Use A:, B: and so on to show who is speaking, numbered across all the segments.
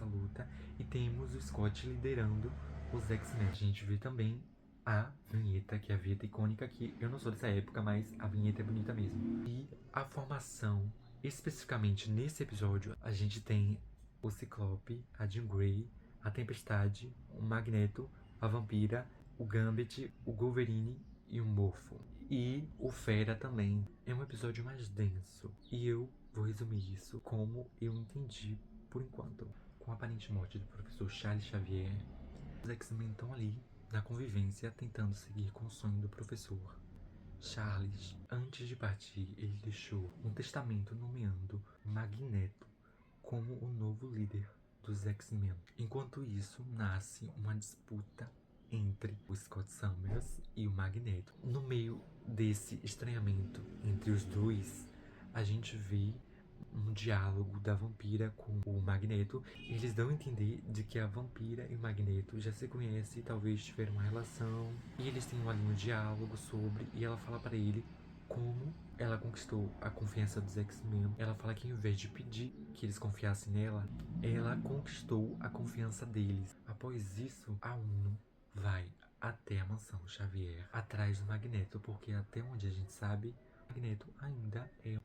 A: essa luta. E temos o Scott liderando os X-Men. A gente vê também a vinheta, que é a vinheta icônica, que eu não sou dessa época, mas a vinheta é bonita mesmo. E a formação, especificamente nesse episódio, a gente tem o Ciclope, a Jean Grey, a Tempestade, o Magneto, a Vampira, o Gambit, o Wolverine e o Morpho. E o Fera também. É um episódio mais denso. E eu vou resumir isso como eu entendi por enquanto. Com a aparente morte do professor Charles Xavier, os X-Men estão ali, na convivência, tentando seguir com o sonho do professor. Charles, antes de partir, ele deixou um testamento nomeando Magneto como o novo líder dos X-Men. Enquanto isso, nasce uma disputa entre o Scott Summers e o Magneto. No meio desse estranhamento entre os dois, a gente vê um diálogo da Vampira com o Magneto. Eles dão a entender de que a Vampira e o Magneto já se conhecem e talvez tiveram uma relação. E eles têm ali um diálogo sobre, e ela fala para ele como ela conquistou a confiança dos X-Men. Ela fala que, em vez de pedir que eles confiassem nela, ela conquistou a confiança deles. Após isso, a UNO vai até a mansão Xavier, atrás do Magneto, porque até onde a gente sabe, o Magneto ainda é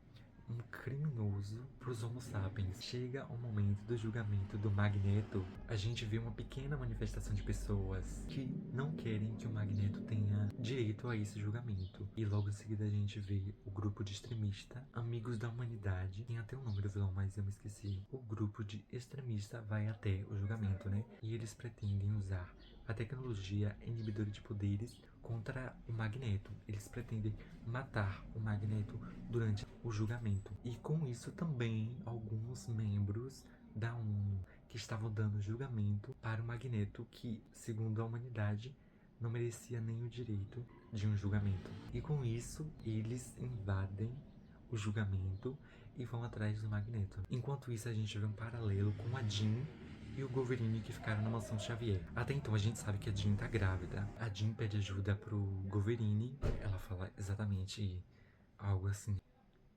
A: um criminoso pros Homo sapiens. Chega o momento do julgamento do Magneto, a gente vê uma pequena manifestação de pessoas que não querem que o Magneto tenha direito a esse julgamento. E logo em seguida a gente vê o grupo de extremista Amigos da Humanidade. Tem até o nome do vilão, mas eu me esqueci. O grupo de extremista vai até o julgamento, né? E eles pretendem usar a tecnologia inibidora de poderes contra o Magneto. Eles pretendem matar o Magneto durante o julgamento. E com isso também alguns membros da ONU que estavam dando julgamento para o Magneto, que, segundo a humanidade, não merecia nem o direito de um julgamento. E com isso, eles invadem o julgamento e vão atrás do Magneto. Enquanto isso, a gente vê um paralelo com a Jean e o Wolverine, que ficaram na mansão Xavier. Até então a gente sabe que a Jean tá grávida. A Jean pede ajuda pro Wolverine. Ela fala exatamente algo assim: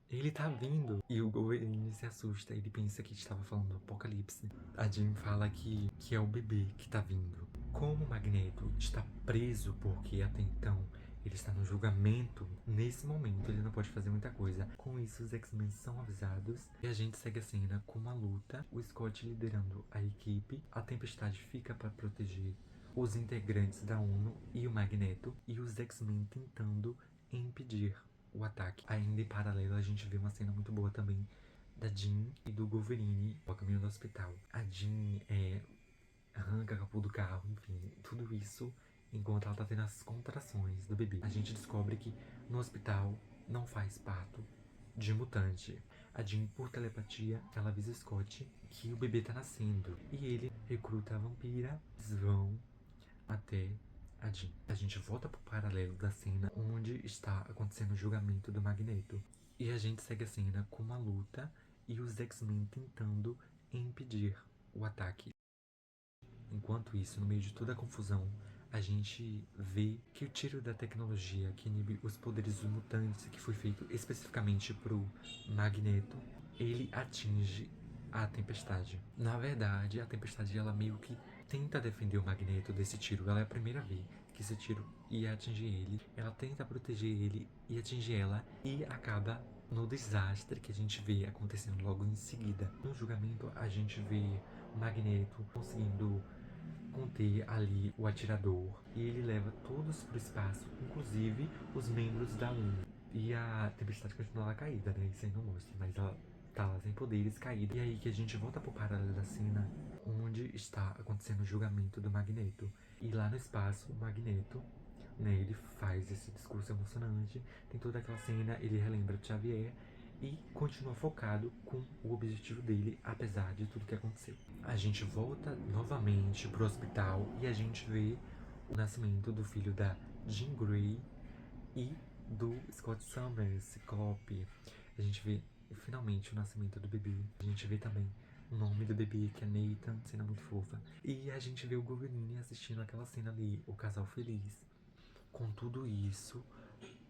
A: ele tá vindo. E o Wolverine se assusta. Ele pensa que estava falando do apocalipse. A Jean fala que é o bebê que tá vindo. Como o Magneto está preso, porque até então ele está no julgamento, nesse momento ele não pode fazer muita coisa. Com isso, os X-Men são avisados e a gente segue a cena com uma luta. O Scott liderando a equipe. A Tempestade fica para proteger os integrantes da ONU e o Magneto. E os X-Men tentando impedir o ataque. Ainda em paralelo, a gente vê uma cena muito boa também da Jean e do Wolverine ao caminho do hospital. A Jean arranca a capô do carro, enfim, tudo isso enquanto ela tá tendo as contrações do bebê. A gente descobre que no hospital não faz parto de mutante. A Jean, por telepatia, ela avisa Scott que o bebê tá nascendo. E ele recruta a Vampira. Eles vão até a Jean. A gente volta pro paralelo da cena onde está acontecendo o julgamento do Magneto. E a gente segue a cena com uma luta e os X-Men tentando impedir o ataque. Enquanto isso, no meio de toda a confusão, a gente vê que o tiro da tecnologia que inibe os poderes dos mutantes, que foi feito especificamente pro Magneto, ele atinge a Tempestade. Na verdade, a Tempestade, ela meio que tenta defender o Magneto desse tiro. Ela é a primeira vez que esse tiro ia atingir ele. Ela tenta proteger ele e atingir ela, e acaba no desastre que a gente vê acontecendo logo em seguida. No julgamento, a gente vê o Magneto conseguindo conter ali o atirador, e ele leva todos pro espaço, inclusive os membros da UNO. E a Tempestade continua lá caída, né? Isso aí não mostra, mas ela tá lá sem poderes, caída. E aí que a gente volta pro paralelo da cena onde está acontecendo o julgamento do Magneto. E lá no espaço, o Magneto, né, ele faz esse discurso emocionante, tem toda aquela cena, ele relembra o Xavier e continua focado com o objetivo dele, apesar de tudo que aconteceu. A gente volta novamente pro hospital e a gente vê o nascimento do filho da Jean Grey e do Scott Summers, Ciclope. A gente vê finalmente o nascimento do bebê. A gente vê também o nome do bebê, que é Nathan, cena muito fofa. E a gente vê o Wolverine assistindo aquela cena ali, o casal feliz. Com tudo isso,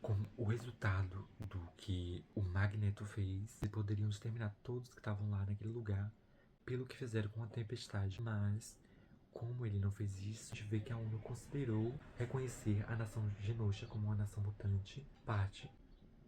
A: com o resultado do que o Magneto fez, eles poderiam exterminar todos que estavam lá naquele lugar pelo que fizeram com a Tempestade, mas como ele não fez isso, a gente vê que a ONU considerou reconhecer a nação Genosha como uma nação mutante, parte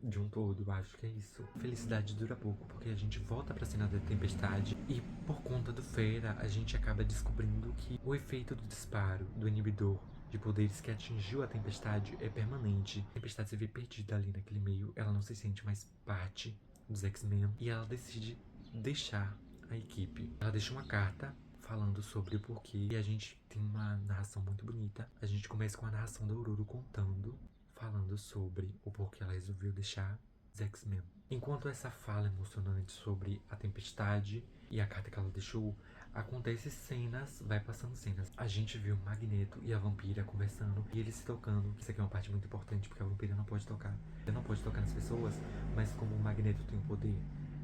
A: de um todo. Acho que é isso. Felicidade dura pouco, porque a gente volta pra cena da Tempestade e por conta do Fera, a gente acaba descobrindo que o efeito do disparo do inibidor de poderes que atingiu a Tempestade é permanente. A Tempestade se vê perdida ali naquele meio, ela não se sente mais parte dos X-Men e ela decide deixar a equipe. Ela deixa uma carta falando sobre o porquê e a gente tem uma narração muito bonita. A gente começa com a narração da Ororo contando, falando sobre o porquê ela resolveu deixar os X-Men. Enquanto essa fala emocionante sobre a Tempestade e a carta que ela deixou, acontece cenas, vai passando cenas. A gente vê o Magneto e a Vampira conversando e eles se tocando. Isso aqui é uma parte muito importante porque a Vampira não pode tocar. Ela não pode tocar nas pessoas, mas como o Magneto tem o poder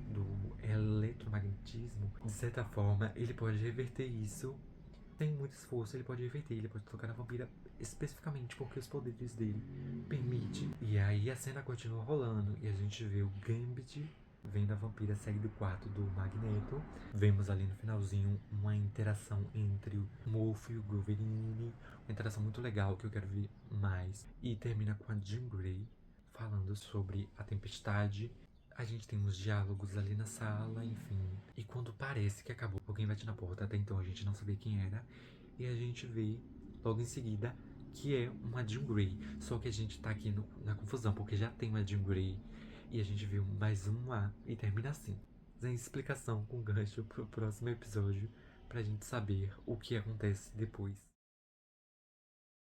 A: do eletromagnetismo, de certa forma ele pode reverter isso. Sem muito esforço, ele pode reverter, ele pode tocar na Vampira especificamente porque os poderes dele permitem. E aí a cena continua rolando e a gente vê o Gambit vendo a Vampira sair do quarto do Magneto. Vemos ali no finalzinho uma interação entre o Morph e o Wolverine, uma interação muito legal que eu quero ver mais. E termina com a Jean Grey falando sobre a Tempestade. A gente tem uns diálogos ali na sala, enfim. E quando parece que acabou, alguém bate na porta. Até então a gente não sabia quem era. E a gente vê, logo em seguida, que é uma Jean Grey. Só que a gente tá aqui na confusão, porque já tem uma Jean Grey. E a gente viu mais uma e termina assim. Sem explicação, com gancho pro próximo episódio. Pra gente saber o que acontece depois.